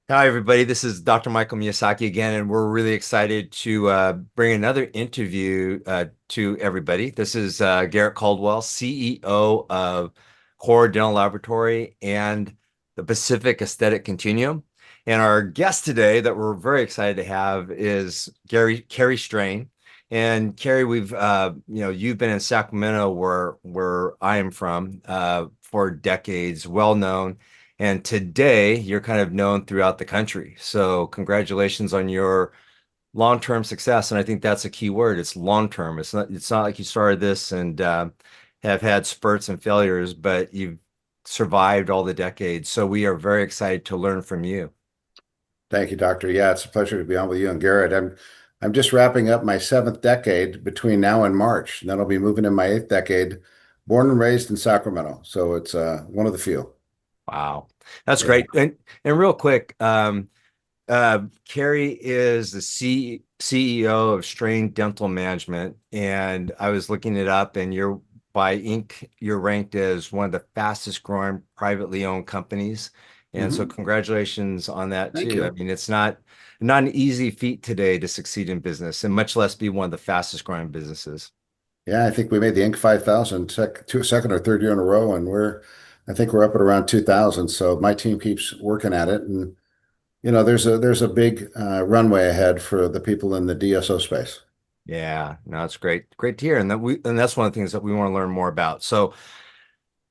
Hi, everybody. This is Dr. Michael Miyazaki again, and we're really excited to bring another interview to everybody. This is Garrett Caldwell, CEO of Core Dental Laboratory and the Pacific Aesthetic Continuum. And our guest today that we're very excited to have is Kerry Straine. And Kerry, you've been in Sacramento, where I am from, for decades, well known. And today you're kind of known throughout the country. So congratulations on your long-term success. And I think that's a key word. It's long-term. It's not like you started this and have had spurts and failures, but you've survived all the decades. So we are very excited to learn from you. Thank you, Doctor. Yeah, it's a pleasure to be on with you and Garrett. I'm just wrapping up my seventh decade between now and March, and then I'll be moving in my eighth decade. Born and raised in Sacramento, so it's one of the few. Wow. That's Yeah. great. And real quick, Kerry is the CEO of Straine Dental Management, and I was looking it up, and you're by Inc. You're ranked as one of the fastest growing privately owned companies, and so hmm congratulations on that Thank too. I you. mean, it's not an easy feat today to succeed in business, and much less be one of the fastest growing businesses. Yeah, I think we made the Inc. 5000 second or third year in a row, and I think we're up at around 2000. So my team keeps working at it, and there's a big runway ahead for the people in the DSO space. Yeah, no, it's great to hear, and that's one of the things that we want to learn more about. So.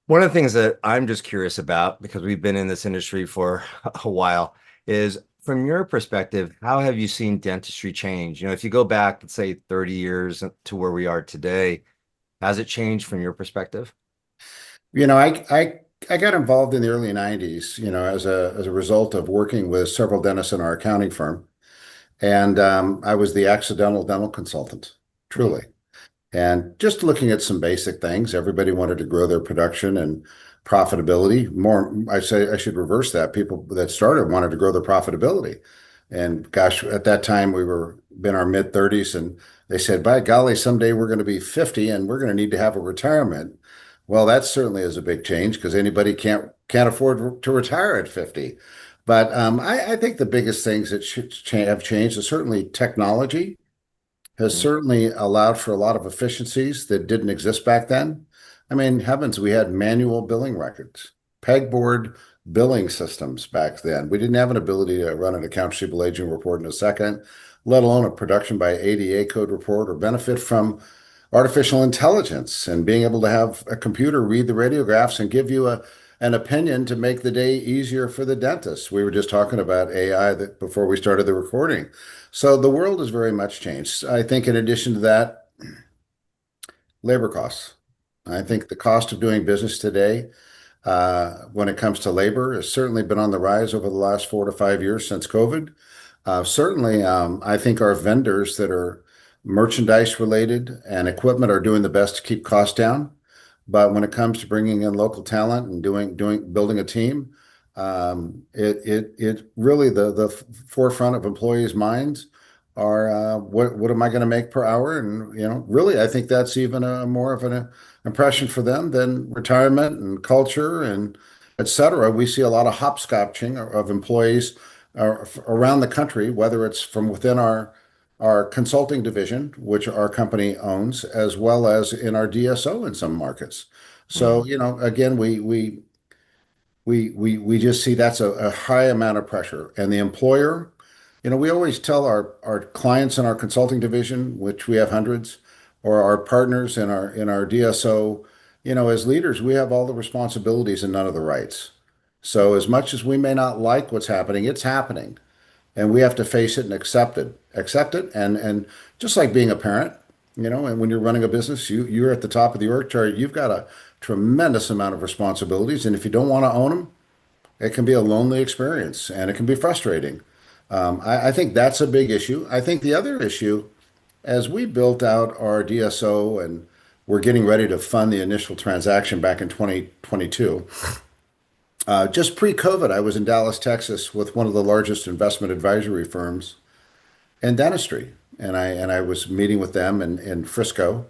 One of the things that I'm just curious about, because we've been in this industry for a while, is from your perspective, how have you seen dentistry change? If you go back, let's say 30 years to where we are today, has it changed from your perspective? You know, I got involved in the early 90s, as a result of working with several dentists in our accounting firm. And I was the accidental dental consultant, Hmm. truly. And just looking at some basic things, everybody wanted to grow their production and profitability. More, I say I should reverse that. People that started wanted to grow their profitability. And gosh, at that time we were in our mid 30s, and they said, by golly, someday we're going to be 50 and we're going to need to have a retirement. Well, that certainly is a big change because anybody can't afford to retire at 50. But I think the biggest things that have changed is certainly technology has certainly allowed for a lot of efficiencies that didn't exist back then. I mean, heavens, we had manual billing records, pegboard billing systems back then. We didn't have an ability to run an accounts receivable aging report in a second, let alone a production by ADA code report or benefit from artificial intelligence and being able to have a computer read the radiographs and give you an opinion to make the day easier for the dentist. We were just talking about AI before we started the recording. So the world has very much changed. I think in addition to that, labor costs. I think the cost of doing business today, when it comes to labor, has certainly been on the rise over the last 4 to 5 years since COVID. Certainly, I think our vendors that are merchandise related and equipment are doing the best to keep costs down. But when it comes to bringing in local talent and building a team, it really the forefront of employees' minds are what am I going to make per hour? And really, I think that's even a more of an impression for them than retirement and culture and et cetera. We see a lot of hopscotching of employees around the country, whether it's from within our consulting division, which our company owns, as well as in our DSO in some markets. So, Hmm. again, we just see that's a high amount of pressure. And the employer, we always tell our clients in our consulting division, which we have hundreds, or our partners in our DSO, as leaders, we have all the responsibilities and none of the rights. So as much as we may not like what's happening, it's happening. And we have to face it and accept it. And just like being a parent, and when you're running a business, you're at the top of the org chart. You've got a tremendous amount of responsibilities. And if you don't want to own them, it can be a lonely experience and it can be frustrating. I think that's a big issue. I think the other issue, as we built out our DSO and we're getting ready to fund the initial transaction back in 2022, just pre-COVID, I was in Dallas, Texas with one of the largest investment advisory firms in dentistry. And I was meeting with them in Frisco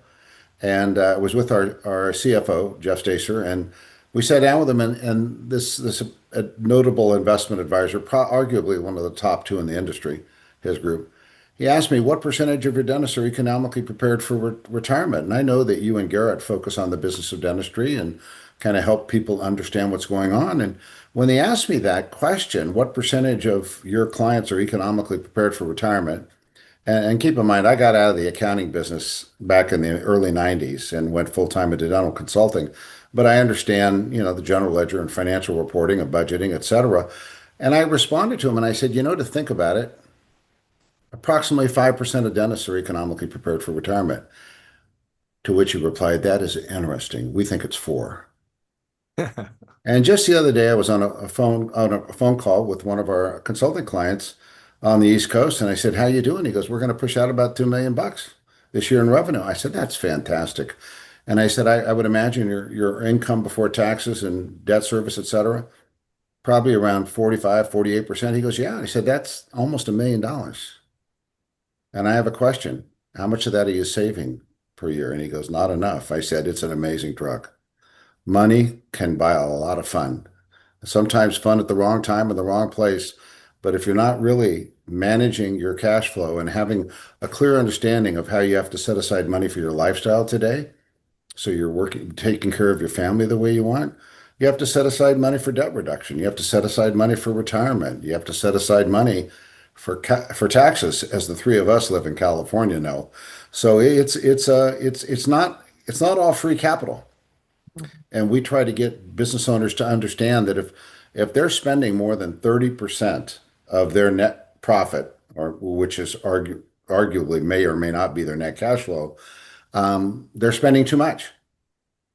and was with our CFO, Jeff Stacer. And we sat down with him, and this notable investment advisor, arguably one of the top two in the industry, his group. He asked me, what percentage of your dentists are economically prepared for retirement? And I know that you and Garrett focus on the business of dentistry and kind of help people understand what's going on. And when they asked me that question, what percentage of your clients are economically prepared for retirement? And keep in mind, I got out of the accounting business back in the early 90s and went full time into dental consulting. But I understand, the general ledger and financial reporting and budgeting, et cetera. And I responded to him and I said, to think about it, approximately 5% of dentists are economically prepared for retirement. To which he replied, that is interesting. We think it's 4. And just the other day, I was on a phone call with one of our consulting clients on the East Coast, and I said, "How you doing?" He goes, "We're going to push out about $2 million this year in revenue." I said, "That's fantastic." And I said, "I would imagine your income before taxes and debt service, et cetera, probably around 45, 48%." He goes, "Yeah." I said, "That's almost $1 million." And I have a question. How much of that are you saving per year? And he goes, "Not enough." I said, "It's an amazing drug. Money can buy a lot of fun. Sometimes fun at the wrong time in the wrong place. But if you're not really managing your cash flow and having a clear understanding of how you have to set aside money for your lifestyle today, so you're working, taking care of your family the way you want, you have to set aside money for debt reduction. You have to set aside money for retirement. You have to set aside money for taxes, as the three of us live in California know. So it's not all free capital. And we try to get business owners to understand that if they're spending more than 30% of their net profit, or which is arguably may or may not be their net cash flow, they're spending too much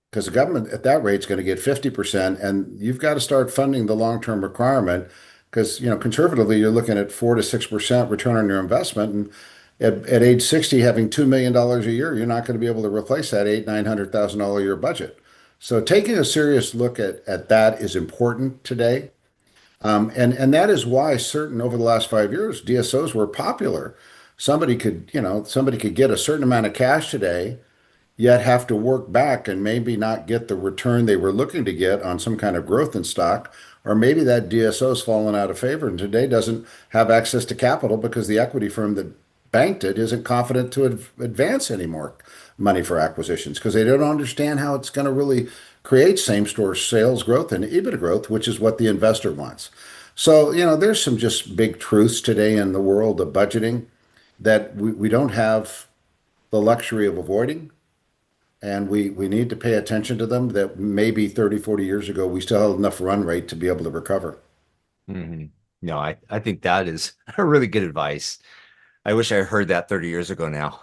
because the government at that rate is going to get 50%, and you've got to start funding the long-term requirement because conservatively you're looking at 4 to 6% return on your investment, and at age 60, having $2 million a year, you're not going to be able to replace that $900,000 a year budget. So taking a serious look at that is important today. And that is why certain over the last 5 years, DSOs were popular. Somebody could get a certain amount of cash today, yet have to work back and maybe not get the return they were looking to get on some kind of growth in stock, or maybe that DSO's fallen out of favor and today doesn't have access to capital because the equity firm that banked it isn't confident to advance any more money for acquisitions because they don't understand how it's going to really create same store sales growth and EBITDA growth, which is what the investor wants. So, there's some just big truths today in the world of budgeting that we don't have the luxury of avoiding. And we need to pay attention to them that maybe 30, 40 years ago, we still had enough run rate to be able to recover. Mhm. No, I think that is a really good advice. I wish I heard that 30 years ago now.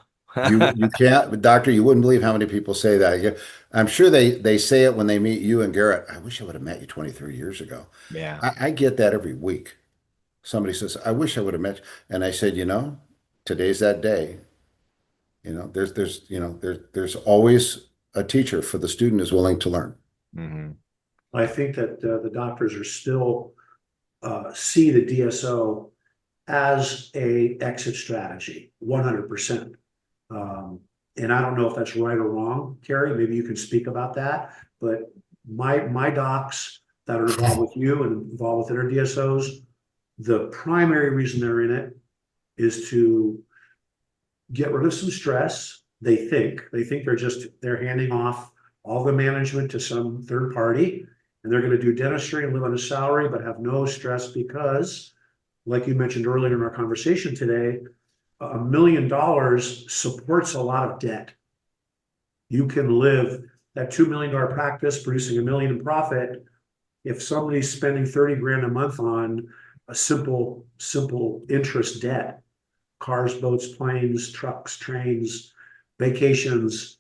You can't, doctor, you wouldn't believe how many people say that. I'm sure they say it when they meet you and Garrett. I wish I would have met you 23 years ago. Yeah. I get that every week. Somebody says, I wish I would have met you. And I said, today's that day. There's always a teacher for the student is willing to learn. Hmm. I think that the doctors are still see the DSO as a exit strategy, 100%. And I don't know if that's right or wrong, Kerry. Maybe you can speak about that. But my docs that are involved with you and involved with their DSOs, the primary reason they're in it is to get rid of some stress. They think they're handing off all the management to some third party, and they're going to do dentistry and live on a salary, but have no stress because, like you mentioned earlier in our conversation today, $1 million supports a lot of debt. You can live that $2 million practice producing $1 million in profit. If somebody's spending 30 grand a month on a simple interest debt, cars, boats, planes, trucks, trains, vacations,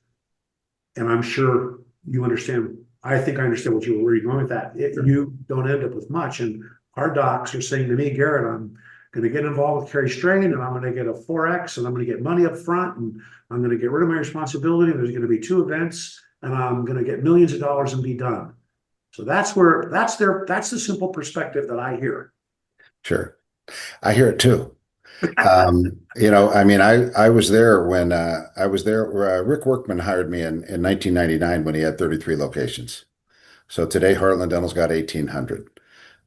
and I'm sure you understand. I think I understand where you're going with that. You don't end up with much. And our docs are saying to me, Garrett, I'm going to get involved with Kerry Straine, and I'm going to get a 4X, and I'm going to get money up front, and I'm going to get rid of my responsibility. There's going to be 2 events, and I'm going to get millions of dollars and be done. So that's the simple perspective that I hear. Sure. I hear it too. I was there when Rick Workman hired me in 1999 when he had 33 locations. So today, Heartland Dental's got 1,800.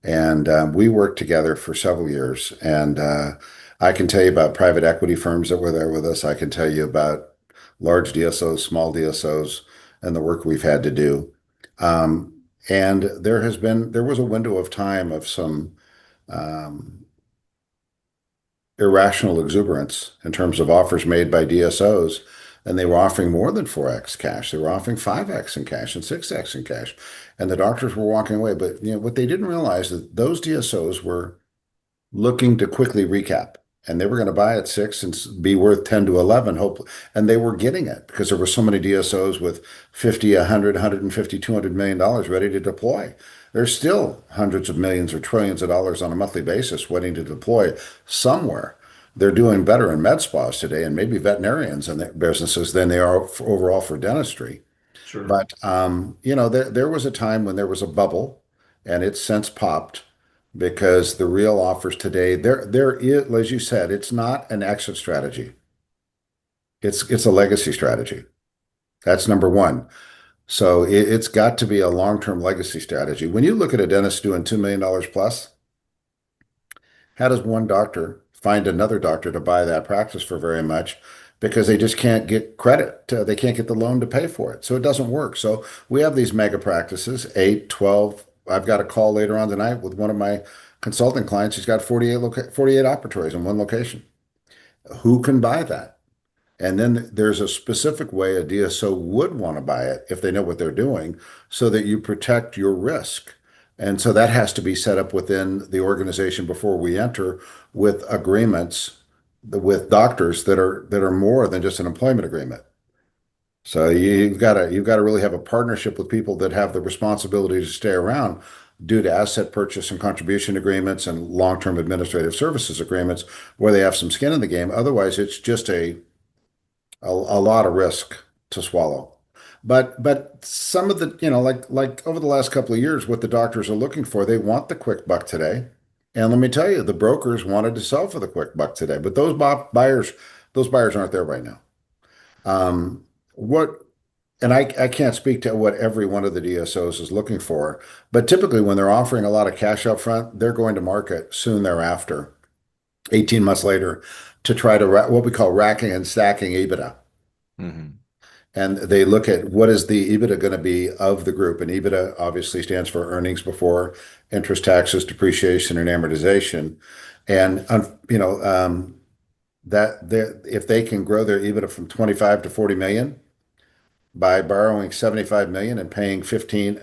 And we worked together for several years. And I can tell you about private equity firms that were there with us. I can tell you about large DSOs, small DSOs, and the work we've had to do. And there was a window of time of some um, irrational exuberance in terms of offers made by DSOs, and they were offering more than 4x cash. They were offering 5x in cash and 6x in cash, and the doctors were walking away. But what they didn't realize is that those DSOs were looking to quickly recap. And they were going to buy at 6 and be worth 10 to 11, hopefully. And they were getting it because there were so many DSOs with 50, 100, 150, $200 million ready to deploy. There's still hundreds of millions or trillions of dollars on a monthly basis waiting to deploy somewhere. They're doing better in med spas today and maybe veterinarians and their businesses than they are overall for dentistry. Sure. But there was a time when there was a bubble, and it's since popped because the real offers today, there is, as you said, it's not an exit strategy. It's a legacy strategy. That's number one. So it's got to be a long-term legacy strategy. When you look at a dentist doing $2 million plus, how does one doctor find another doctor to buy that practice for very much? Because they just can't get credit. They can't get the loan to pay for it. So it doesn't work. So we have these mega practices, 8, 12. I've got a call later on tonight with one of my consulting clients. He's got 48 operatories in one location. Who can buy that? And then there's a specific way a DSO would want to buy it if they know what they're doing so that you protect your risk. And so that has to be set up within the organization before we enter with agreements with doctors that are more than just an employment agreement. So you've got to really have a partnership with people that have the responsibility to stay around due to asset purchase and contribution agreements and long-term administrative services agreements where they have some skin in the game. Otherwise, it's just a lot of risk to swallow. But some of the, like over the last couple of years, what the doctors are looking for, they want the quick buck today. And let me tell you, the brokers wanted to sell for the quick buck today, but those buyers aren't there right now. What and I can't speak to what every one of the DSOs is looking for, but typically when they're offering a lot of cash up front, they're going to market soon thereafter, 18 months later, to try to what we call racking and stacking EBITDA. Mhm. And they look at what is the EBITDA going to be of the group. And EBITDA obviously stands for earnings before interest, taxes, depreciation, and amortization. And if they can grow their EBITDA from 25 to 40 million by borrowing 75 million and paying 5x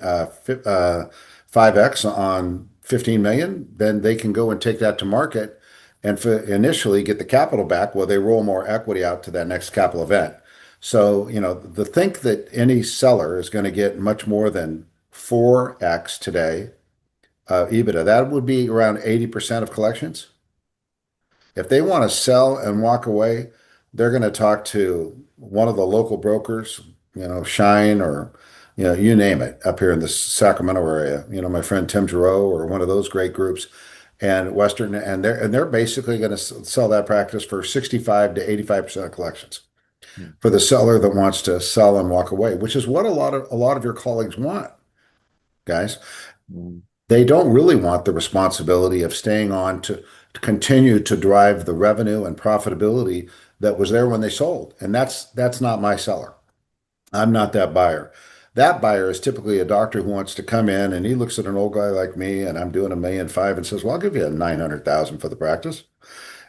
on 15 million, then they can go and take that to market and initially get the capital back while they roll more equity out to that next capital event. So, the think that any seller is going to get much more than 4x today, EBITDA, that would be around 80% of collections. If they want to sell and walk away, they're going to talk to one of the local brokers, Shine or, you name it up here in the Sacramento area. My friend Tim Giroux or one of those great groups and Western, and they're basically going to sell that practice for 65 to 85% of collections Hmm. for the seller that wants to sell and walk away, which is what a lot of your colleagues want, guys. Mhm. They don't really want the responsibility of staying on to continue to drive the revenue and profitability that was there when they sold. And that's not my seller. I'm not that buyer. That buyer is typically a doctor who wants to come in and he looks at an old guy like me and I'm doing 1.5 million and says, well, I'll give you 900,000 for the practice.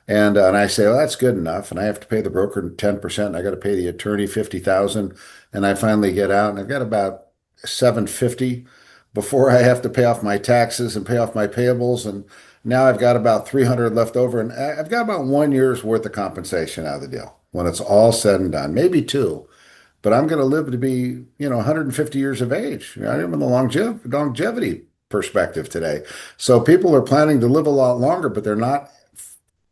And I say, well, that's good enough. And I have to pay the broker 10%. And I got to pay the attorney 50,000. And I finally get out and I've got about 750 before I have to pay off my taxes and pay off my payables. And now I've got about 300 left over. And I've got about 1 year's worth of compensation out of the deal when it's all said and done, maybe two. But I'm going to live to be, 150 years of age. I'm in the longevity perspective today. So people are planning to live a lot longer, but they're not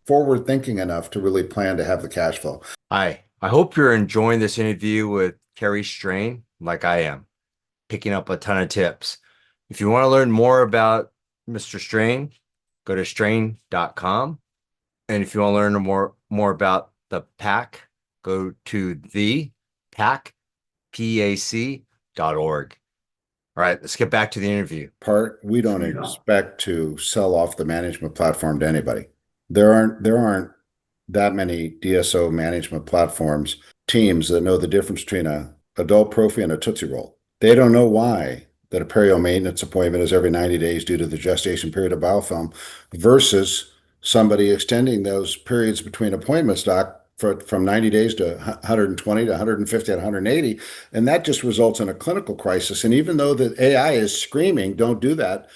forward thinking enough to really plan to have the cash flow. Hi, I hope you're enjoying this interview with Kerry Straine like I am, picking up a ton of tips. If you want to learn more about Mr. Straine, go to straine.com. And if you want to learn more about the PAC, go to the PAC, PAC.org. All right, let's get back to the interview. We don't Yeah. expect to sell off the management platform to anybody. There aren't that many DSO management platforms teams that know the difference between a adult prophy and a Tootsie Roll. They don't know why that a perio maintenance appointment is every 90 days due to the gestation period of biofilm versus somebody extending those periods between appointments, doc, from 90 days to 120 to 150 to 180. And that just results in a clinical crisis. And even though the AI is screaming, don't do that,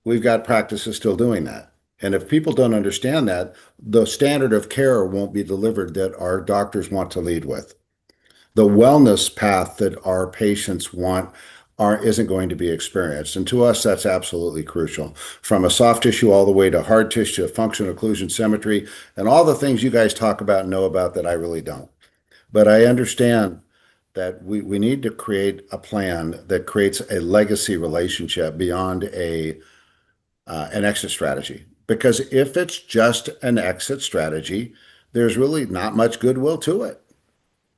we've got practices still doing that. And if people don't understand that, the standard of care won't be delivered that our doctors want to lead with. The wellness path that our patients want isn't going to be experienced. And to us, that's absolutely crucial. From a soft tissue all the way to hard tissue, functional occlusion, symmetry, and all the things you guys talk about and know about that I really don't. But I understand that we need to create a plan that creates a legacy relationship beyond an exit strategy. Because if it's just an exit strategy, there's really not much goodwill to it.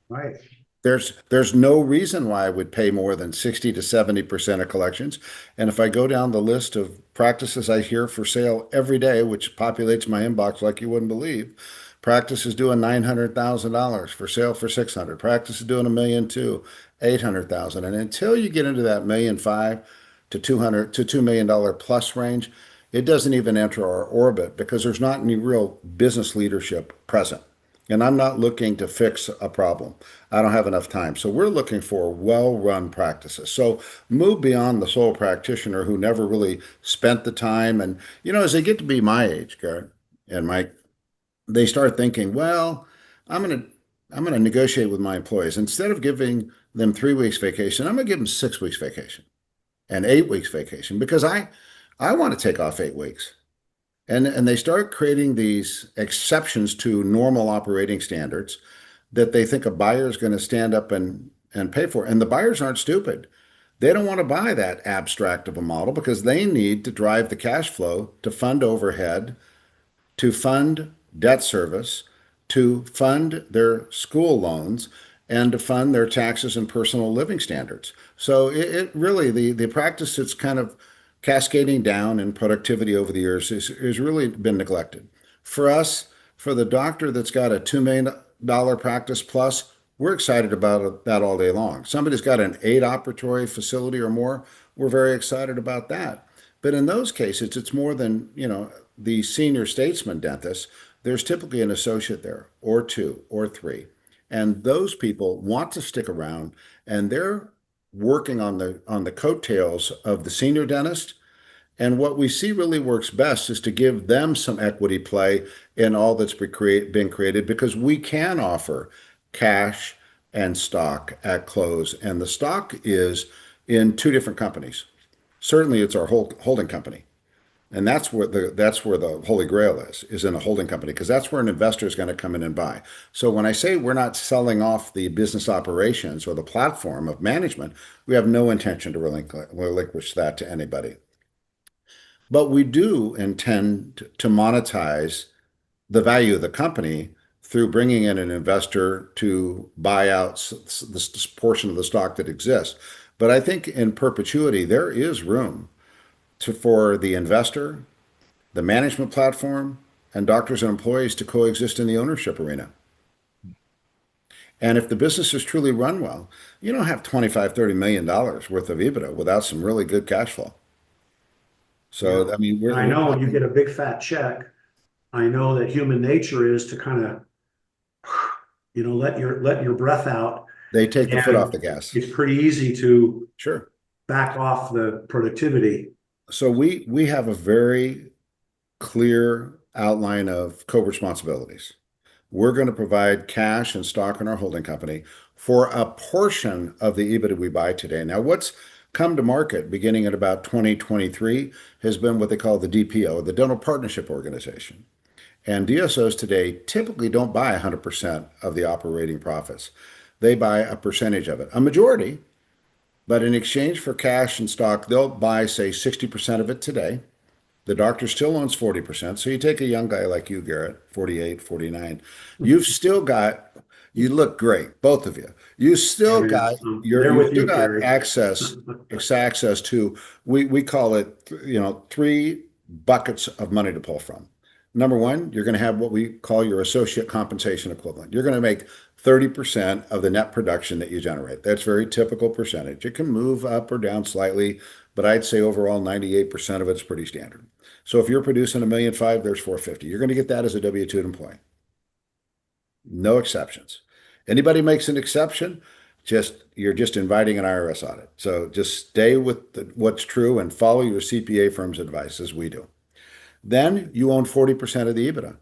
Right. There's no reason why I would pay more than 60 to 70% of collections. And if I go down the list of practices I hear for sale every day, which populates my inbox like you wouldn't believe, practice is doing $900,000 for sale for 600. Practice is doing $1,200,000, 800,000. And until you get into that 1,500,000 to 200 to $2 million plus range, it doesn't even enter our orbit because there's not any real business leadership present. And I'm not looking to fix a problem. I don't have enough time. So we're looking for well-run practices. So move beyond the sole practitioner who never really spent the time. And, as they get to be my age, Garrett and Mike, they start thinking, well, I'm going to I'm going to negotiate with my employees. Instead of giving them 3 weeks vacation, I'm going to give them 6 weeks vacation and 8 weeks vacation because I want to take off 8 weeks. And they start creating these exceptions to normal operating standards that they think a buyer is going to stand up and pay for. And the buyers aren't stupid. They don't want to buy that abstract of a model because they need to drive the cash flow to fund overhead, to fund debt service, to fund their school loans, and to fund their taxes and personal living standards. So it really, the practice that's kind of cascading down in productivity over the years is really been neglected. For us, for the doctor that's got a $2 million practice plus, we're excited about that all day long. Somebody's got an 8 operatory facility or more, we're very excited about that. But in those cases, it's more than, the senior statesman dentist. There's typically an associate there, or two, or three. And those people want to stick around and they're working on the coattails of the senior dentist. And what we see really works best is to give them some equity play in all that's been created because we can offer cash and stock at close. And the stock is in two different companies. Certainly, it's our holding company. And that's where the holy grail is in a holding company because that's where an investor is going to come in and buy. So when I say we're not selling off the business operations or the platform of management, we have no intention to relinquish that to anybody. But we do intend to monetize the value of the company through bringing in an investor to buy out this portion of the stock that exists. But I think in perpetuity, there is room for the investor, the management platform, and doctors and employees to coexist in the ownership arena. And if the business is truly run well, you don't have $25-30 million worth of EBITDA without some really good cash flow. So, I mean, I know when you get a big fat check, I know that human nature is to kind of, let your breath out. They take the foot And off the gas. it's pretty easy to Sure. back off the productivity. So we have a very clear outline of co-responsibilities. We're going to provide cash and stock in our holding company for a portion of the EBITDA we buy today. Now, what's come to market beginning at about 2023 has been what they call the DPO, the Dental Partnership Organization. And DSOs today typically don't buy 100% of the operating profits. They buy a percentage of it, a majority, but in exchange for cash and stock, they'll buy, say, 60% of it today. The doctor still owns 40%. So you take a young guy like you, Garrett, 48, 49. You look great, both of you. You Yeah, still man, got there you with still you, got Kerry. access to we call it three buckets of money to pull from. Number one, you're going to have what we call your associate compensation equivalent. You're going to make 30% of the net production that you generate. That's very typical percentage. It can move up or down slightly, but I'd say overall 98% of it's pretty standard. So if you're producing $1.5 million, there's 450. You're going to get that as a W-2 employee. No exceptions. Anybody makes an exception, you're just inviting an IRS audit. So just stay with what's true and follow your CPA firm's advice as we do. Then you own 40% of the EBITDA.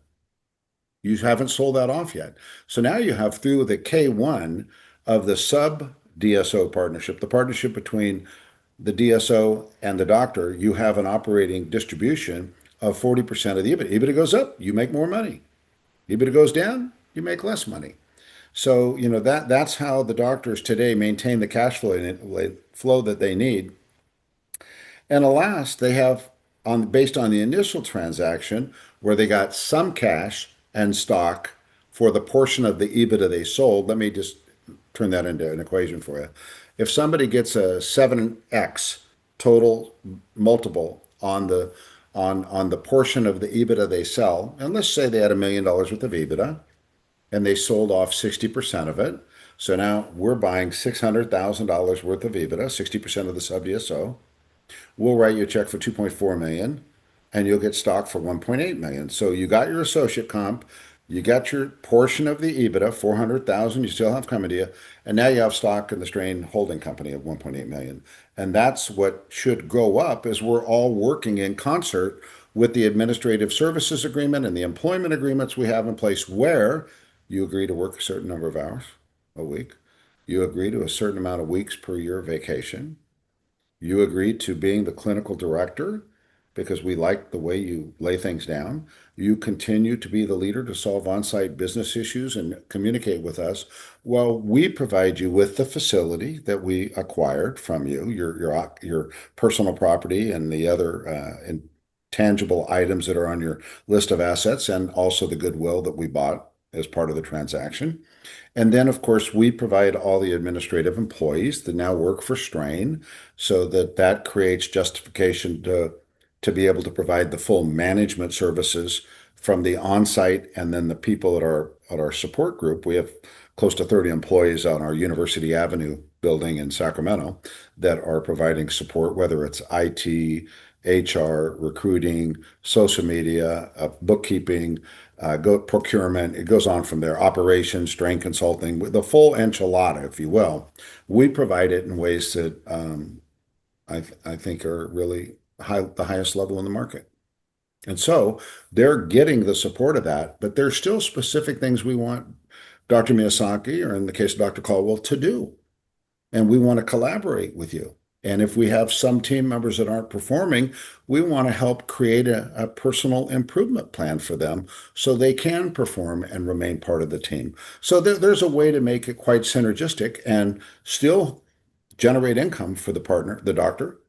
You haven't sold that off yet. So now you have through the K1 of the sub DSO partnership, the partnership between the DSO and the doctor, you have an operating distribution of 40% of the EBITDA. EBITDA goes up, you make more money. EBITDA goes down, you make less money. So, that's how the doctors today maintain the cash flow that they need. And alas, they have based on the initial transaction where they got some cash and stock for the portion of the EBITDA they sold. Let me just turn that into an equation for you. If somebody gets a 7x total multiple on the portion of the EBITDA they sell, and let's say they had $1 million worth of EBITDA, and they sold off 60% of it. So now we're buying $600,000 worth of EBITDA, 60% of the sub DSO. We'll write you a check for 2.4 million and you'll get stock for 1.8 million. So you got your associate comp, you got your portion of the EBITDA, 400,000, you still have coming to you, and now you have stock in the Straine holding company of 1.8 million. And that's what should go up as we're all working in concert with the administrative services agreement and the employment agreements we have in place where you agree to work a certain number of hours a week. You agree to a certain amount of weeks per year vacation. You agreed to being the clinical director because we like the way you lay things down. You continue to be the leader to solve on-site business issues and communicate with us while we provide you with the facility that we acquired from you, your personal property and the other intangible items that are on your list of assets, and also the goodwill that we bought as part of the transaction. And then, of course, we provide all the administrative employees that now work for Straine so that creates justification to be able to provide the full management services from the on-site and then the people at our support group. We have close to 30 employees on our University Avenue building in Sacramento that are providing support, whether it's IT, HR, recruiting, social media, bookkeeping, procurement. It goes on from there. Operations, Straine consulting, the full enchilada, if you will. We provide it in ways that I think are really the highest level in the market. And so they're getting the support of that, but there's still specific things we want Dr. Miyazaki, or in the case of Dr. Caldwell, to do. And we want to collaborate with you. And if we have some team members that aren't performing, we want to help create a personal improvement plan for them so they can perform and remain part of the team. So there's a way to make it quite synergistic and still generate income for the partner, the doctor,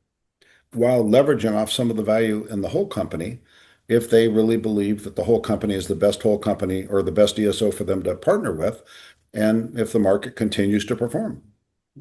while leveraging off some of the value in the whole company if they really believe that the whole company is the best whole company or the best DSO for them to partner with, and if the market continues to perform.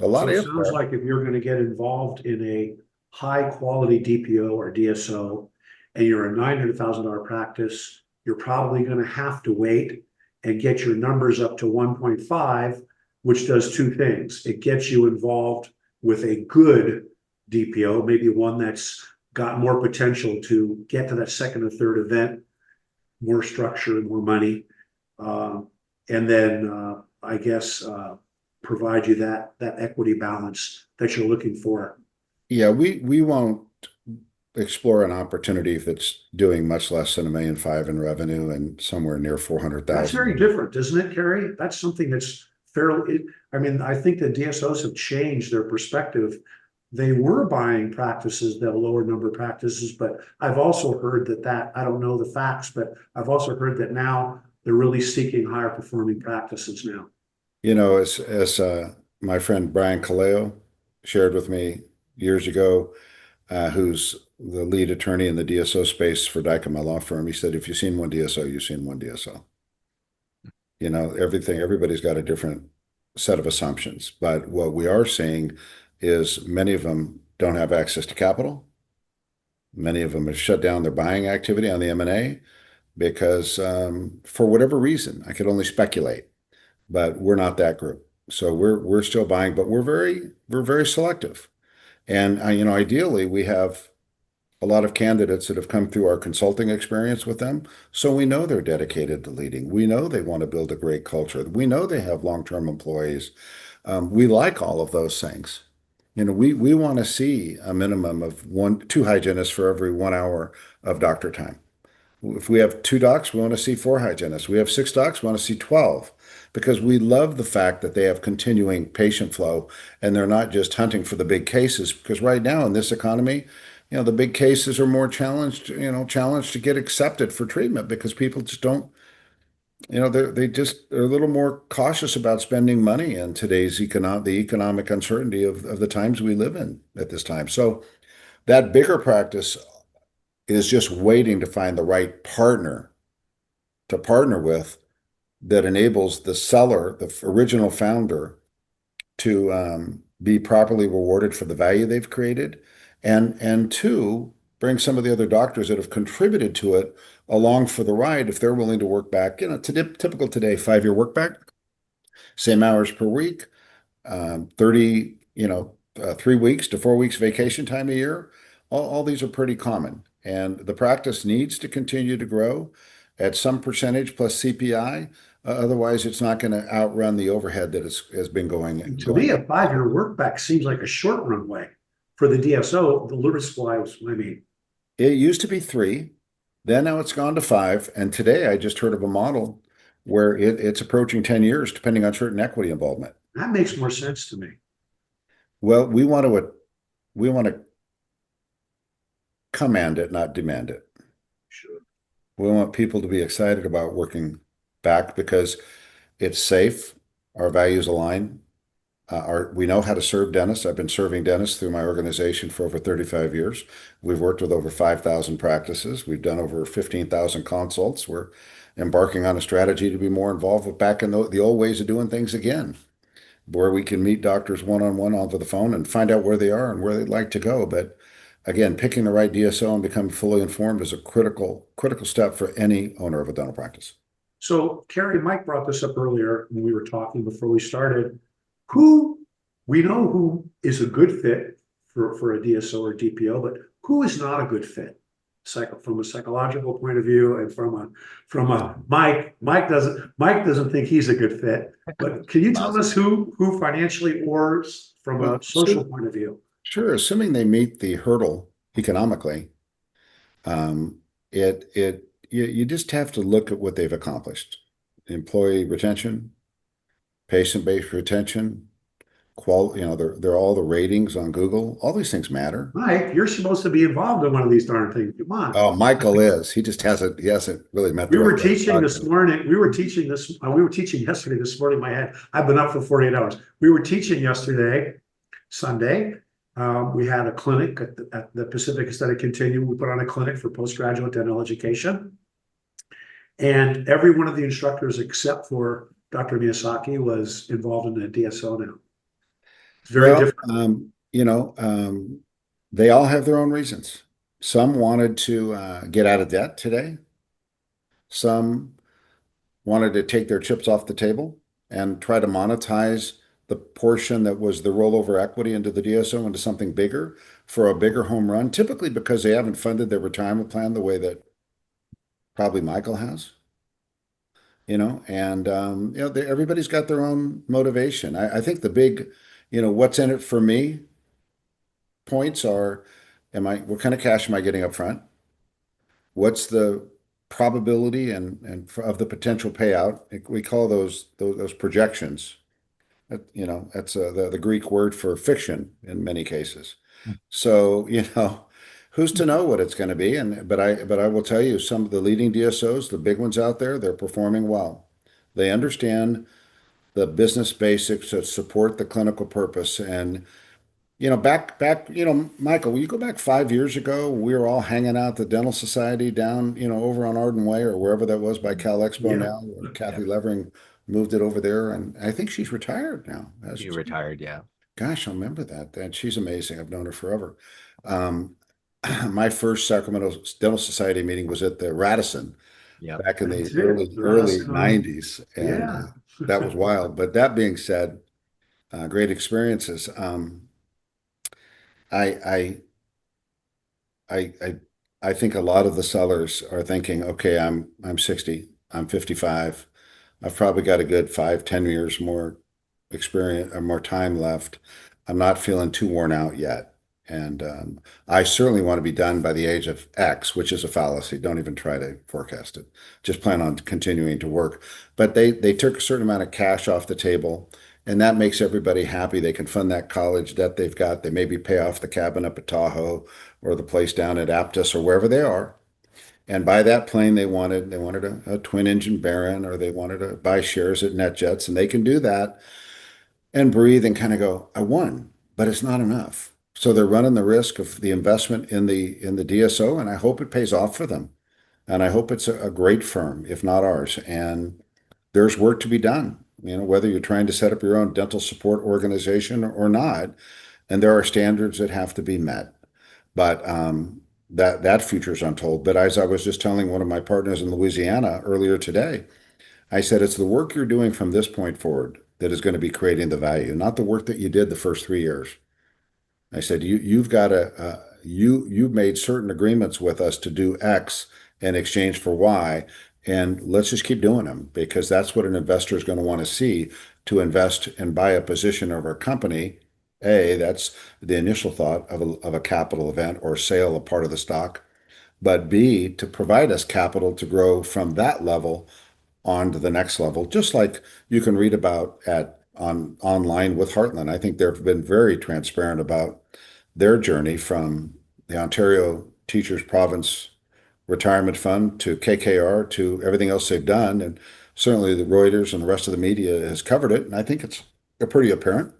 A lot So it of sounds like if you're gonna get involved in a high quality DPO or DSO and you're a $900,000 practice, you're probably gonna have to wait and get your numbers up to 1.5, which does two things. It gets you involved with a good DPO, maybe one that's got more potential to get to that second or third event, more structure, more money. And then I guess provide you that equity balance that you're looking for. Yeah, we won't explore an opportunity if it's doing much less than $1.5 million in revenue and somewhere near 400,000. That's very different, isn't it, Kerry? That's something that's fairly, I mean, I think the DSOs have changed their perspective. They were buying practices, that lower number of practices, but I've also heard that I don't know the facts, but I've also heard that now they're really seeking higher performing practices now. As my friend Brian Kaleo shared with me years ago, who's the lead attorney in the DSO space for Dyke, my law firm, he said, if you've seen one DSO, you've seen one DSO. Everybody's got a different set of assumptions. But what we are seeing is many of them don't have access to capital. Many of them have shut down their buying activity on the M&A because for whatever reason, I could only speculate, but we're not that group. So we're still buying, but we're very selective. And ideally, we have a lot of candidates that have come through our consulting experience with them. So we know they're dedicated to leading. We know they want to build a great culture. We know they have long-term employees. We like all of those things. We want to see a minimum of two hygienists for every 1 hour of doctor time. If we have two docs, we want to see four hygienists. We have six docs, we want to see 12 because we love the fact that they have continuing patient flow and they're not just hunting for the big cases. Because right now in this economy, the big cases are more challenged to get accepted for treatment because people just don't, they're a little more cautious about spending money in today's the economic uncertainty of the times we live in at this time. So that bigger practice is just waiting to find the right partner to partner with that enables the seller, the original founder, to be properly rewarded for the value they've created, and two, bring some of the other doctors that have contributed to it along for the ride if they're willing to work back. Typical today, 5-year work back, same hours per week, 30, 3 weeks to 4 weeks vacation time a year. All these are pretty common. And the practice needs to continue to grow at some percentage plus CPI. Otherwise, it's not going to outrun the overhead that has been going. And to me, a 5-year work back seems like a short runway for the DSO. The Lewis supply was, It used to be 3, then now it's gone to 5. And today I just heard of a model where it's approaching 10 years, depending on certain equity involvement. that makes more sense to me. Well, we want to command it, not demand it. Sure. We want people to be excited about working back because it's safe. Our values align. We know how to serve dentists. I've been serving dentists through my organization for over 35 years. We've worked with over 5,000 practices. We've done over 15,000 consults. We're embarking on a strategy to be more involved with back in the old ways of doing things again, where we can meet doctors one-on-one over the phone and find out where they are and where they'd like to go. But again, picking the right DSO and becoming fully informed is a critical step for any owner of a dental practice. So Kerry, Mike brought this up earlier when we were talking before we started. Who we know who is a good fit for a DSO or DPO, but who is not a good fit? From a psychological point of view, and from a Mike doesn't think he's a good fit. But can you tell us who financially or from a social point of view? Sure, assuming they meet the hurdle economically, you just have to look at what they've accomplished. Employee retention, patient-based retention, they're all the ratings on Google. All these things matter. Mike, you're supposed to be involved in one of these darn things. Come on. Oh, Michael is. He hasn't really met We were teaching this morning. We were teaching yesterday this morning. I've been up for 48 hours. We were teaching yesterday, Sunday. We had a clinic at the Pacific Aesthetic Continuum. We put on a clinic for postgraduate dental education. And every one of the instructors, except for Dr. Miyazaki, was involved in the DSO now. It's very different. They all have their own reasons. Some wanted to get out of debt today. Some wanted to take their chips off the table and try to monetize the portion that was the rollover equity into the DSO into something bigger for a bigger home run, typically because they haven't funded their retirement plan the way that probably Michael has. Everybody's got their own motivation. I think the big, what's in it for me points are, what kind of cash am I getting up front? What's the probability and of the potential payout? We call those projections. That's the Greek word for fiction in many cases. So, who's to know what it's going to be? But I will tell you, some of the leading DSOs, the big ones out there, they're performing well. They understand the business basics that support the clinical purpose, and Michael, will you go back 5 years ago? We were all hanging out at the Dental Society down, over on Arden Way or wherever that was by Cal Expo Yeah. now, where Yeah, Kathy Levering moved it over there. And I think she's retired now, he hasn't she? retired. Yeah. Gosh, I remember that. And she's amazing. I've known her forever. Um, my first Sacramento Dental Society meeting was at the Radisson Yep. back in the That's it. early Radisson. 90s. And Yeah. that was wild. But that being said, great experiences. I, I, I, I think a lot of the sellers are thinking, okay, I'm 60, I'm 55. I've probably got a good 5, 10 years more experience or more time left. I'm not feeling too worn out yet. And I certainly want to be done by the age of X, which is a fallacy. Don't even try to forecast it. Just plan on continuing to work. But they took a certain amount of cash off the table, and that makes everybody happy. They can fund that college debt they've got. They maybe pay off the cabin up at Tahoe or the place down at Aptus or wherever they are. And buy that plane they wanted a twin engine Baron, or they wanted to buy shares at NetJets, and they can do that and breathe and kind of go, I won, but it's not enough. So they're running the risk of the investment in the DSO, and I hope it pays off for them. And I hope it's a great firm, if not ours. And there's work to be done, whether you're trying to set up your own dental support organization or not, and there are standards that have to be met. But that future is untold. But as I was just telling one of my partners in Louisiana earlier today, I said, it's the work you're doing from this point forward that is going to be creating the value, not the work that you did the first 3 years. I said, you've got you've made certain agreements with us to do X in exchange for Y, and let's just keep doing them because that's what an investor is going to want to see to invest and buy a position of our company. A, that's the initial thought of a capital event or sale of part of the stock. But B, to provide us capital to grow from that level on to the next level, just like you can read about at on online with Heartland. I think they've been very transparent about their journey from the Ontario Teachers Province Retirement Fund to KKR to everything else they've done. And certainly the Reuters and the rest of the media has covered it. And I think it's pretty apparent.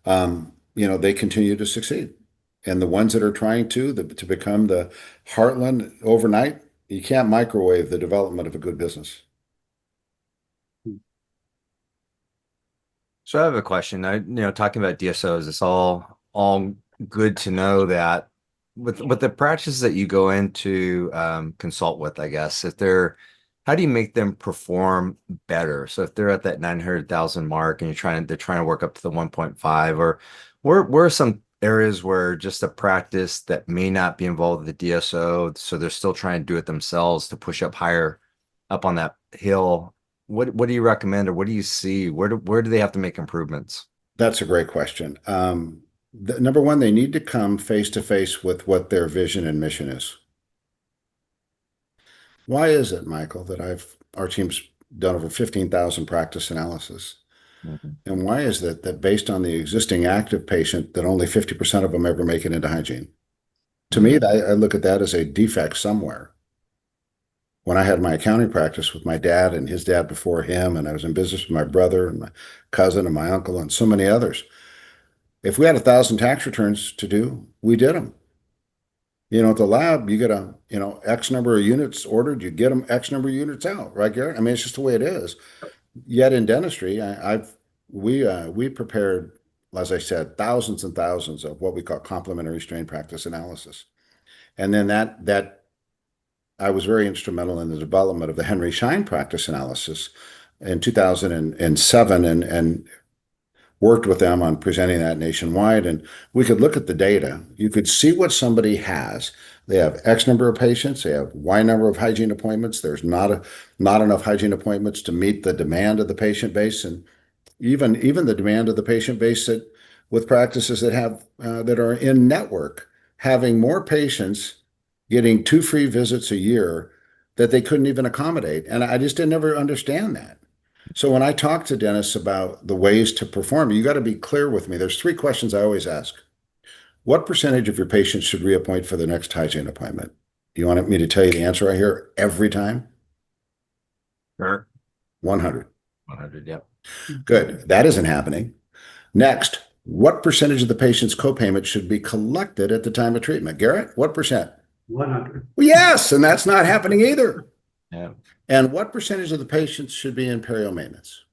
They continue to succeed. And the ones that are trying to become the Heartland overnight, you can't microwave the development of a good business. So I have a question. Talking about DSOs, it's all good to know that with the practices that you go into consult with, I guess, how do you make them perform better? So if they're at that 900,000 mark and they're trying to work up to the 1.5, or where are some areas where just a practice that may not be involved with the DSO, so they're still trying to do it themselves to push up higher up on that hill? What do you recommend, or what do you see? Where do they have to make improvements? That's a great question. Number one, they need to come face to face with what their vision and mission is. Why is it, Michael, that our team's done over 15,000 practice analysis? Mhm. And why is that based on the existing active patient, that only 50% of them ever make it into hygiene? To me, Mhm. I look at that as a defect somewhere. When I had my accounting practice with my dad and his dad before him, and I was in business with my brother and my cousin and my uncle and so many others, if we had 1,000 tax returns to do, we did them. At the lab, you get X number of units ordered, you get them X number of units out, right, Garrett? I mean, it's just the way it is. Yet in dentistry, we prepared, as I said, thousands and thousands of what we call complementary strain practice analysis. And then that I was very instrumental in the development of the Henry Schein practice analysis in 2007 and worked with them on presenting that nationwide. And we could look at the data. You could see what somebody has. They have X number of patients. They have Y number of hygiene appointments. There's not enough hygiene appointments to meet the demand of the patient base, and even the demand of the patient base with practices that are in network, having more patients getting 2 free visits a year that they couldn't even accommodate. And I just didn't ever understand that. So when I talk to dentists about the ways to perform, you got to be clear with me. There's 3 questions I always ask. What percentage of your patients should reappoint for the next hygiene appointment? You want me to tell you the answer right here every time? Sure. 100. 100, yep. Good. That isn't happening. Next, What percentage of the patient's copayment should be collected at the time of treatment? Garrett, what percent? 100. Well, yes, and that's not happening either. Yeah. And what percentage of the patients should be in perio maintenance?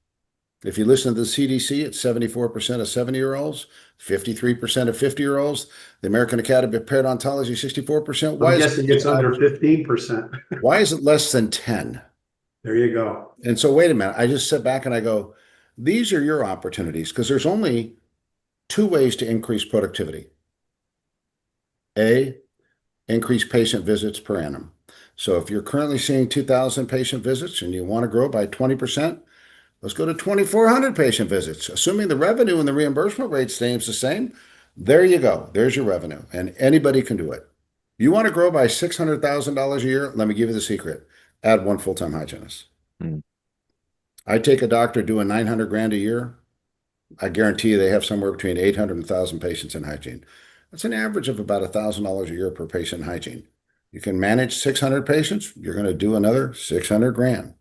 If you listen to the CDC, it's 74% of 70-year-olds, 53% of 50-year-olds. The American Academy of Periodontology, 64%. I'm guessing it's under 15%. Why is it less than 10? There you go. And so, wait a minute. I just sit back and I go, these are your opportunities because there's only two ways to increase productivity. A, increase patient visits per annum. So if you're currently seeing 2,000 patient visits and you want to grow by 20%, let's go to 2,400 patient visits. Assuming the revenue and the reimbursement rate stays the same, there you go. There's your revenue, and anybody can do it. You want to grow by $600,000 a year? Let me give you the secret. Add one full-time hygienist. Mm. I take a doctor doing 900 grand a year. I guarantee you they have somewhere between 800 and 1,000 patients in hygiene. That's an average of about $1,000 a year per patient in hygiene. You can manage 600 patients, you're going to do another 600 grand.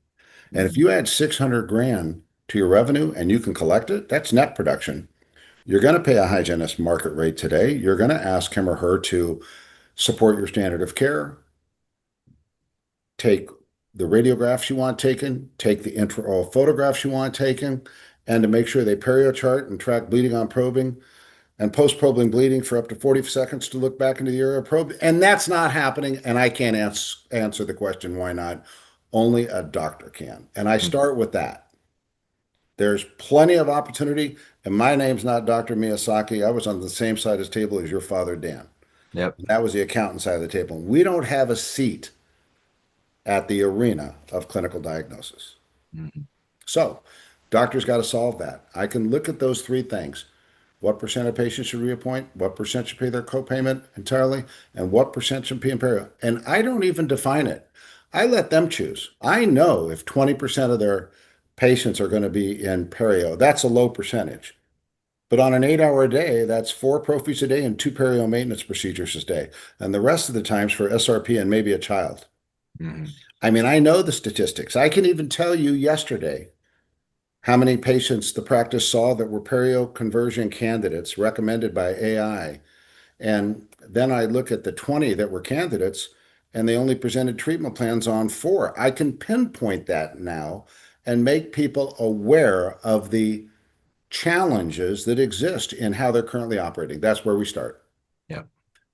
And if you add 600 grand to your revenue and you can collect it, that's net production. You're going to pay a hygienist market rate today. You're going to ask him or her to support your standard of care, take the radiographs you want taken, take the intraoral photographs you want taken, and to make sure they perio chart and track bleeding on probing and post-probing bleeding for up to 40 seconds to look back into the area of probe. And that's not happening. And I can't answer the question, why not? Only a doctor can. And I start with that. There's plenty of opportunity. And my name's not Dr. Miyazaki. I was on the same side of the table as your father, Dan. Yep. That was the accountant side of the table. We don't have a seat at the arena of clinical diagnosis. Mm-hmm. So doctors got to solve that. I can look at those three things. What percent of patients should reappoint? What percent should pay their copayment entirely? And what percent should pay in perio? And I don't even define it. I let them choose. I know if 20% of their patients are going to be in perio, that's a low percentage. But on an 8-hour day, that's 4 prophies a day and 2 perio maintenance procedures a day. And the rest of the times for SRP and maybe a child. Mm-hmm. I mean, I know the statistics. I can even tell you yesterday how many patients the practice saw that were perio conversion candidates recommended by AI. And then I look at the 20 that were candidates and they only presented treatment plans on 4. I can pinpoint that now and make people aware of the challenges that exist in how they're currently operating. That's where we start. Yeah.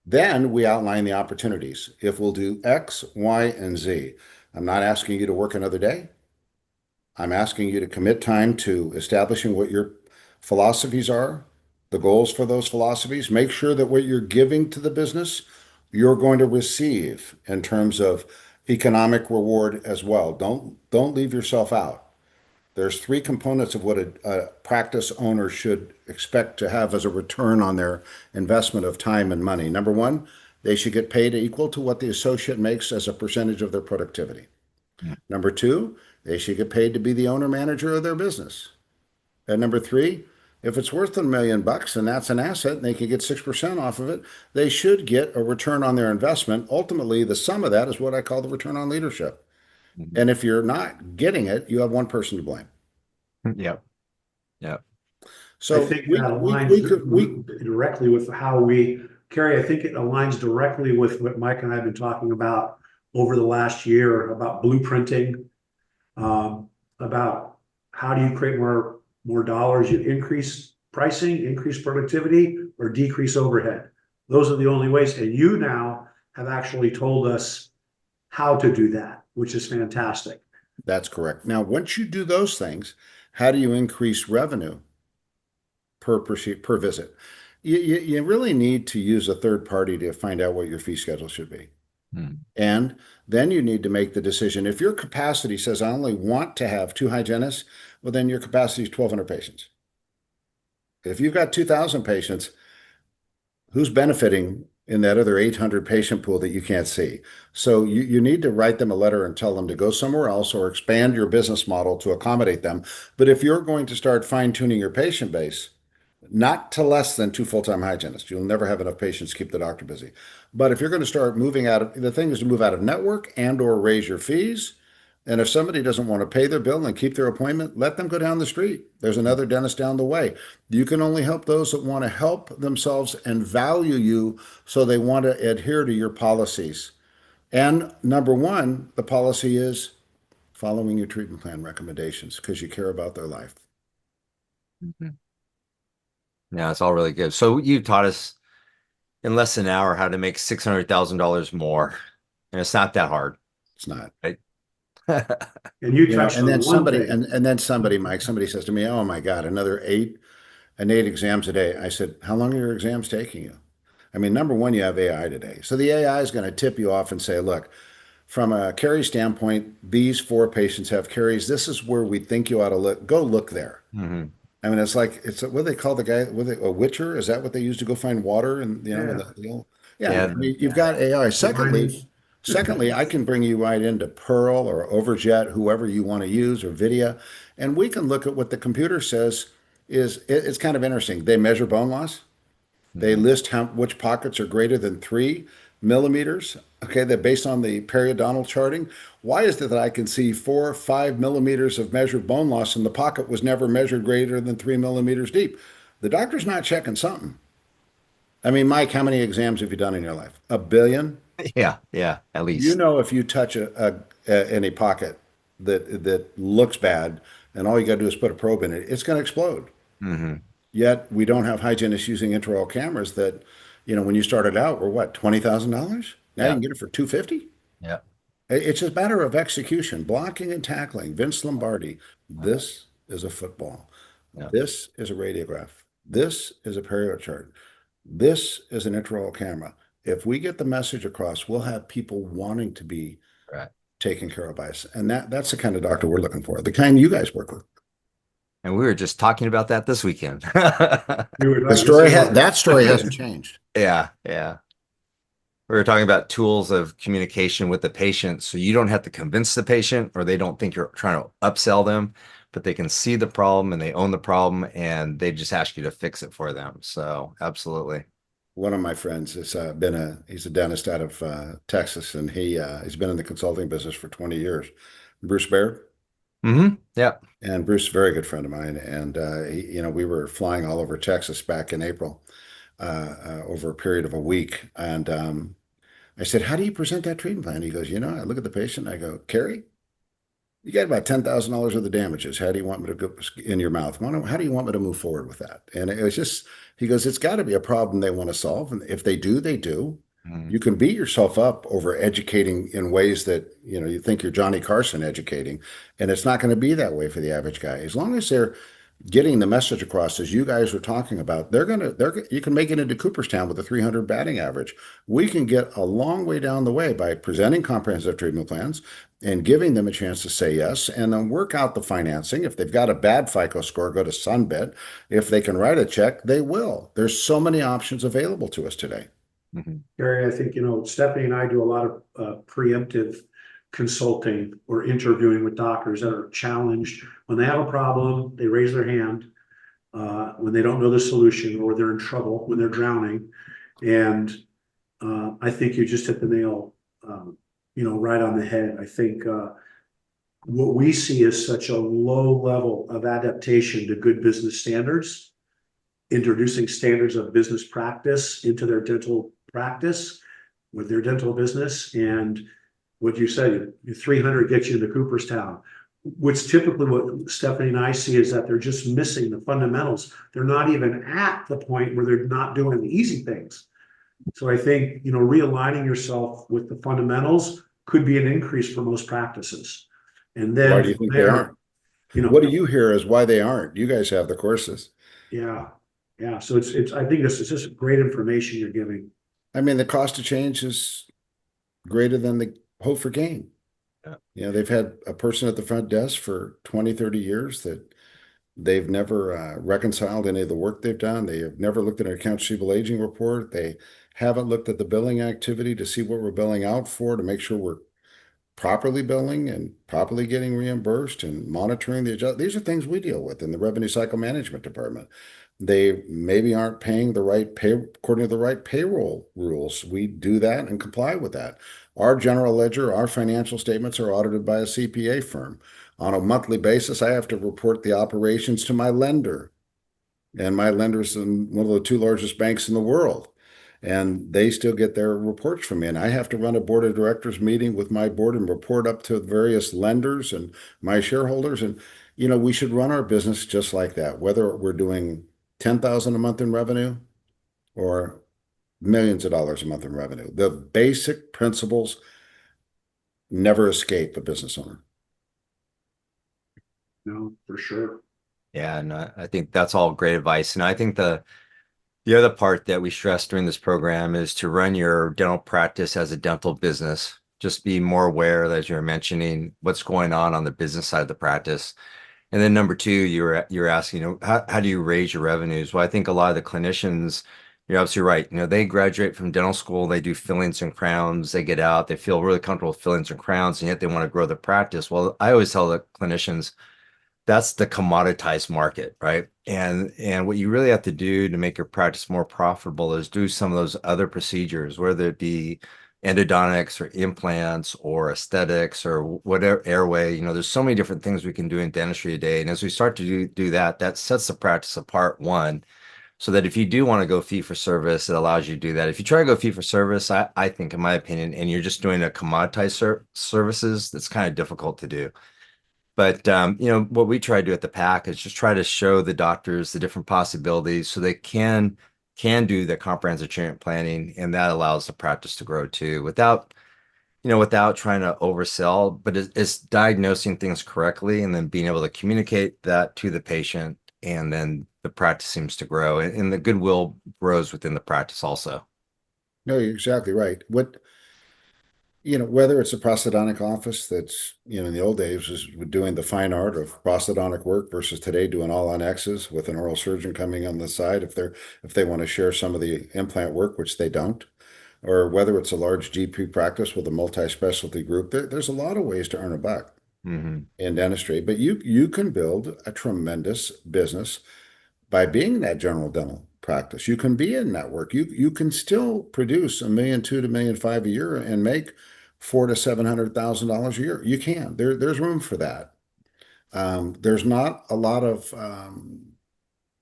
Then we outline the opportunities. If we'll do X, Y, and Z. I'm not asking you to work another day. I'm asking you to commit time to establishing what your philosophies are, the goals for those philosophies. Make sure that what you're giving to the business, you're going to receive in terms of economic reward as well. Don't leave yourself out. There's 3 components of what a practice owner should expect to have as a return on their investment of time and money. Number 1, they should get paid equal to what the associate makes as a percentage of their productivity. Yeah. Number 2, they should get paid to be the owner manager of their business. And number 3, if it's worth $1 million and that's an asset and they can get 6% off of it, they should get a return on their investment. Ultimately, the sum of that is what I call the return on leadership. Mm-hmm. And if you're not getting it, you have one person to blame. Yep. Yep. So I think that aligns directly with how Kerry, I think it aligns directly with what Mike and I have been talking about over the last year about blueprinting, about how do you create more dollars? You increase pricing, increase productivity, or decrease overhead. Those are the only ways. And you now have actually told us how to do that, which is fantastic. That's correct. Now, once you do those things, how do you increase revenue per visit? You really need to use a third party to find out what your fee schedule should be. Mm-hmm. And then you need to make the decision. If your capacity says, I only want to have 2 hygienists, well, then your capacity is 1,200 patients. If you've got 2,000 patients, who's benefiting in that other 800 patient pool that you can't see? So you need to write them a letter and tell them to go somewhere else or expand your business model to accommodate them. But if you're going to start fine-tuning your patient base, not to less than 2 full-time hygienists. You'll never have enough patients to keep the doctor busy. But if you're going to start moving out of, the thing is to move out of network and or raise your fees, And if somebody doesn't want to pay their bill and keep their appointment, let them go down the street. There's another dentist down the way. You can only help those that want to help themselves and value you, so they want to adhere to your policies. And number one, the policy is following your treatment plan recommendations because you care about their life. Mhm. Yeah, it's all really good. So you taught us in less than an hour how to make $600,000 more. And it's not that hard, It's not. right? And you You know, touched and then on one somebody, thing. and then somebody, Mike, somebody says to me, "Oh my God, another eight exams a day." I said, "How long are your exams taking you?" I mean, number one, you have AI today. So the AI is going to tip you off and say, look, from a Kerry standpoint, these four patients have caries. This is where we think you ought to look. Go look there. Hmm. I mean, it's like, it's what do they call the guy, a witcher? Is that what they use to go find water? And, you know, when Yeah, yeah, Yeah. I mean, you've Yeah. got AI. the Secondly, linings. I can bring you right into Pearl or Overjet, whoever you want to use, or Vidya, and we can look at what the computer says it's kind of interesting. They measure bone loss. They Hmm. list which pockets are greater than 3 millimeters. Okay, that based on the periodontal charting. Why is it that I can see 4 or 5 millimeters of measured bone loss and the pocket was never measured greater than 3 millimeters deep? The doctor's not checking something. I mean, Mike, how many exams have you done in your life? A billion? Yeah. Yeah. At You least. know, if you touch any pocket that looks bad, and all you got to do is put a probe in it, it's going to explode. Hmm. Yet we don't have hygienists using intraoral cameras that, when you started out, were what, $20,000? Now you Yeah. can get it for 250. Yeah. It's a matter of execution, blocking and tackling. Vince Lombardi, this is a football. Yeah. This is a radiograph. This is a perio chart. This is an intraoral camera. If we get the message across, we'll have people wanting to be Right. taken care of by us. And that's the kind of doctor we're looking for, the kind you guys work with. And we were just talking about that this weekend. Yes, we were. That story hasn't changed. Yeah. Yeah. We were talking about tools of communication with the patient, so you don't have to convince the patient or they don't think you're trying to upsell them, but they can see the problem and they own the problem and they just ask you to fix it for them. So absolutely. One of my friends has he's a dentist out of Texas, and he's been in the consulting business for 20 years. Bruce Baird. Hmm. Yeah. And Bruce is a very good friend of mine. And we were flying all over Texas back in April, over a period of a week. And I said, "How do you present that treatment plan?" He goes, "I look at the patient. I go, Kerry, you got about $10,000 worth of damages. How do you want me to go in your mouth? How do you want me to move forward with that?" And it was just, he goes, "It's got to be a problem they want to solve. And if they do, they do." Mhm. You can beat yourself up over educating in ways that, you think you're Johnny Carson educating, and it's not going to be that way for the average guy. As long as they're getting the message across as you guys are talking about, you can make it into Cooperstown with a 300 batting average. We can get a long way down the way by presenting comprehensive treatment plans and giving them a chance to say yes, and then work out the financing. If they've got a bad FICO score, go to Sunbit. If they can write a check, they will. There's so many options available to us today. Mhm. Gary, I think, Stephanie and I do a lot of preemptive consulting or interviewing with doctors that are challenged. When they have a problem, they raise their hand. When they don't know the solution or they're in trouble, when they're drowning. And I think you just hit the nail, right on the head. I think what we see is such a low level of adaptation to good business standards, introducing standards of business practice into their dental practice with their dental business. And what you said, 300 gets you into Cooperstown. What's typically what Stephanie and I see is that they're just missing the fundamentals. They're not even at the point where they're not doing the easy things. So I think, realigning yourself with the fundamentals could be an increase for most practices. And Why then do you from think they there, aren't? you What know, do you hear as why they aren't? You guys have the courses. yeah, yeah. So I think it's just great information you're giving. I mean, the cost of change is greater than the hope for gain. Yeah. They've had a person at the front desk for 20, 30 years that they've never reconciled any of the work they've done. They have never looked at an accounts receivable aging report. They haven't looked at the billing activity to see what we're billing out for to make sure we're properly billing and properly getting reimbursed and monitoring the adjust. These are things we deal with in the revenue cycle management department. They maybe aren't paying the right pay according to the right payroll rules. We do that and comply with that. Our general ledger, our financial statements are audited by a CPA firm. On a monthly basis, I have to report the operations to my lender. And my lender's in one of the two largest banks in the world. And they still get their reports from me. And I have to run a board of directors meeting with my board and report up to various lenders and my shareholders. And, we should run our business just like that, whether we're doing 10,000 a month in revenue or millions of dollars a month in revenue. The basic principles never escape a business owner. No, for sure. Yeah, and I think that's all great advice. And I think the other part that we stress during this program is to run your dental practice as a dental business. Just be more aware, as you're mentioning, what's going on the business side of the practice. And then number two, you're asking, how do you raise your revenues? Well, I think a lot of the clinicians, you're absolutely right. They graduate from dental school, they do fillings and crowns, they get out, they feel really comfortable with fillings and crowns, and yet they want to grow the practice. Well, I always tell the clinicians, that's the commoditized market, right? And what you really have to do to make your practice more profitable is do some of those other procedures, whether it be endodontics or implants or aesthetics or whatever, airway. There's so many different things we can do in dentistry today. And as we start to do that, that sets the practice apart, one, so that if you do want to go fee for service, it allows you to do that. If you try to go fee for service, I think, in my opinion, and you're just doing a commoditized services, that's kind of difficult to do. But what we try to do at the PAC is just try to show the doctors the different possibilities so they can do the comprehensive treatment planning, and that allows the practice to grow too, without trying to oversell. But it's diagnosing things correctly and then being able to communicate that to the patient, and then the practice seems to grow, and the goodwill grows within the practice also. No, you're exactly right. Whether it's a prosthodontic office that's, in the old days was doing the fine art of prosthodontic work versus today doing all on X's with an oral surgeon coming on the side if they want to share some of the implant work, which they don't, or whether it's a large GP practice with a multi-specialty group, there's a lot of ways to earn a buck Mm-hmm. in dentistry, but you can build a tremendous business by being in that general dental practice. You can be in network. You can still produce $1.2 million to $1.5 million a year and make $400,000 to $700,000 a year. You can. There's room for that. There's not a lot of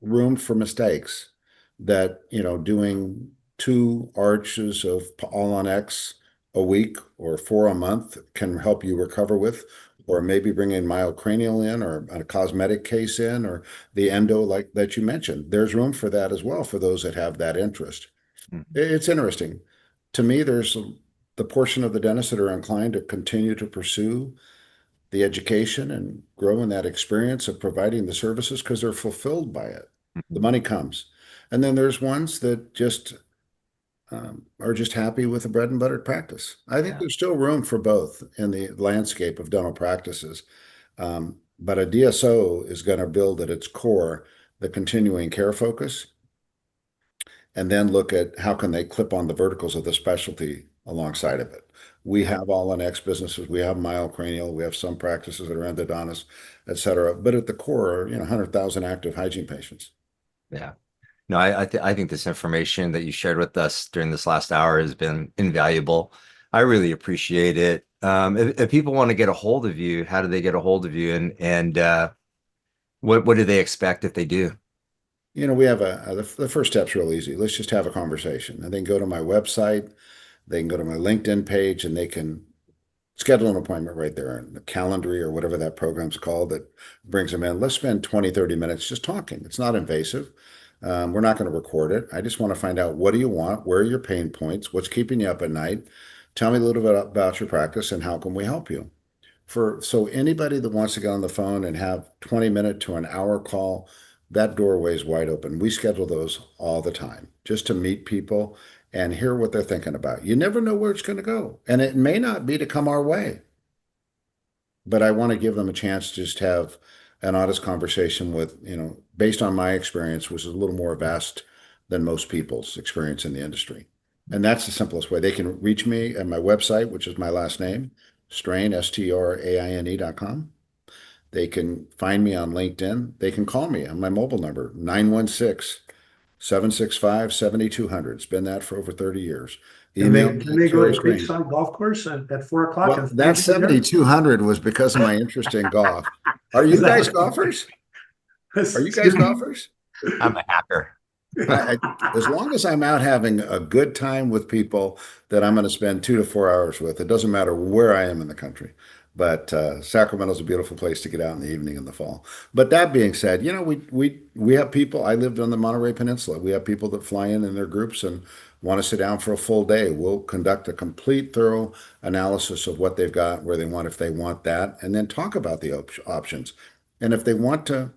room for mistakes that, doing two arches of all on X a week or four a month can help you recover with, or maybe bringing myocranial in or a cosmetic case in or the endo like that you mentioned. There's room for that as well for those that have that interest. Mm-hmm. It's interesting. To me, there's the portion of the dentists that are inclined to continue to pursue the education and grow in that experience of providing the services because they're fulfilled by it. The money comes. And then there's ones that just are just happy with a bread and buttered practice. I think Yeah. there's still room for both in the landscape of dental practices. But a DSO is going to build at its core the continuing care focus and then look at how can they clip on the verticals of the specialty alongside of it. We have all in X businesses, we have myocranial, we have some practices that are endodontists, et cetera. But at the core, 100,000 active hygiene patients. Yeah. No, I think this information that you shared with us during this last hour has been invaluable. I really appreciate it. If people want to get a hold of you, how do they get a hold of you? And what do they expect if they do? We have the first step's real easy. Let's just have a conversation. And they can go to my website, they can go to my LinkedIn page, and they can schedule an appointment right there in the Calendly or whatever that program's called that brings them in. Let's spend 20, 30 minutes just talking. It's not invasive. We're not going to record it. I just want to find out, what do you want? Where are your pain points? What's keeping you up at night? Tell me a little bit about your practice and how can we help you? So anybody that wants to get on the phone and have 20-minute to an hour call, that doorway is wide open. We schedule those all the time just to meet people and hear what they're thinking about. You never know where it's going to go. And it may not be to come our way, but I want to give them a chance to just have an honest conversation with, based on my experience, which is a little more vast than most people's experience in the industry. And that's the simplest way. They can reach me at my website, which is my last name, Straine, STRAINE.com. They can find me on LinkedIn. They can call me on my mobile number, 916-765-7200. It's been that for over 30 years. Email Can me they at go Kerry to Straine. Creekside Golf Course at 4 o'clock? Well, And that you there? 7,200 was because of my interest in golf. Are Is you that guys what- golfers? Are you guys Excuse me? golfers? I'm a hacker. I, as long as I'm out having a good time with people that I'm going to spend 2 to 4 hours with, it doesn't matter where I am in the country. But Sacramento's a beautiful place to get out in the evening in the fall. But that being said, you know, we have people. I lived on the Monterey Peninsula. We have people that fly in their groups and want to sit down for a full day. We'll conduct a complete, thorough analysis of what they've got, where they want, if they want that, and then talk about the options. And if they want to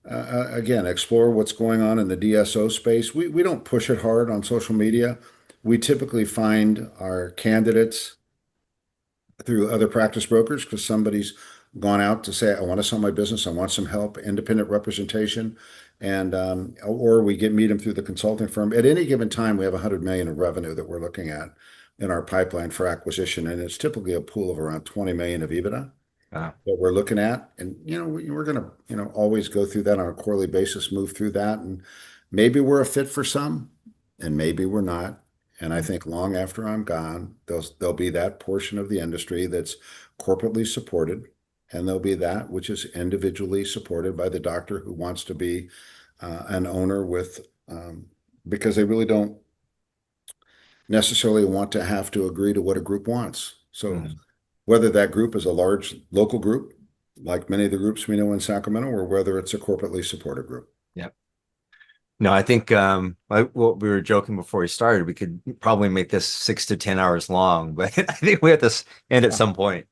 again, explore what's going on in the DSO space. We don't push it hard on social media. We typically find our candidates through other practice brokers because somebody's gone out to say, I want to sell my business, I want some help, independent representation, and or we meet them through the consulting firm. At any given time, we have 100 million of revenue that we're looking at in our pipeline for acquisition, and it's typically a pool of around 20 million of EBITDA Wow. that we're looking at. And, you know, we're going to, you know, always go through that on a quarterly basis, move through that. And maybe we're a fit for some and maybe we're not. And I think long after I'm gone, there'll be that portion of the industry that's corporately supported. And there'll be that which is individually supported by the doctor who wants to be an owner with, because they really don't necessarily want to have to agree to what a group wants. So Mhm. whether that group is a large local group, like many of the groups we know in Sacramento, or whether it's a corporately supported group. Yeah. No, I think what we were joking before we started, we could probably make this 6 to 10 hours long, but I think we have to end at some point.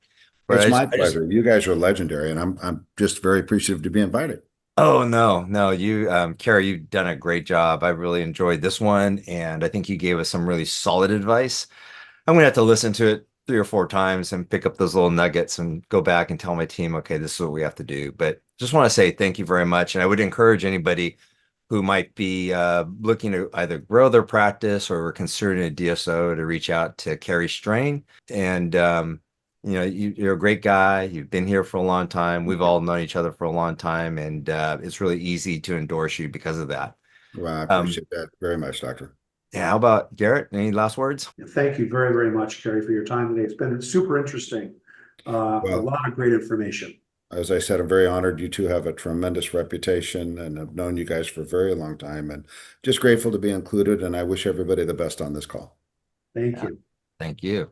But It's my I just pleasure. You guys are legendary, and I'm just very appreciative to be invited. oh no, you Kerry, you've done a great job. I really enjoyed this one, and I think you gave us some really solid advice. I'm gonna have to listen to it 3 or 4 times and pick up those little nuggets and go back and tell my team, okay, this is what we have to do. But just want to say thank you very much. And I would encourage anybody who might be looking to either grow their practice or considering a DSO to reach out to Kerry Straine. And you're a great guy. You've been here for a long time. We've all known each other for a long time, and it's really easy to endorse you because of that. Well, I Um, appreciate that very much, Doctor. yeah, how about Garrett? Any last words? Thank you very, very much, Kerry, for your time today. It's been super interesting. A Well, lot of great information. as I said, I'm very honored. You two have a tremendous reputation, and I've known you guys for a very long time, and just grateful to be included. And I wish everybody the best on this call. Thank Yeah, you. thank you.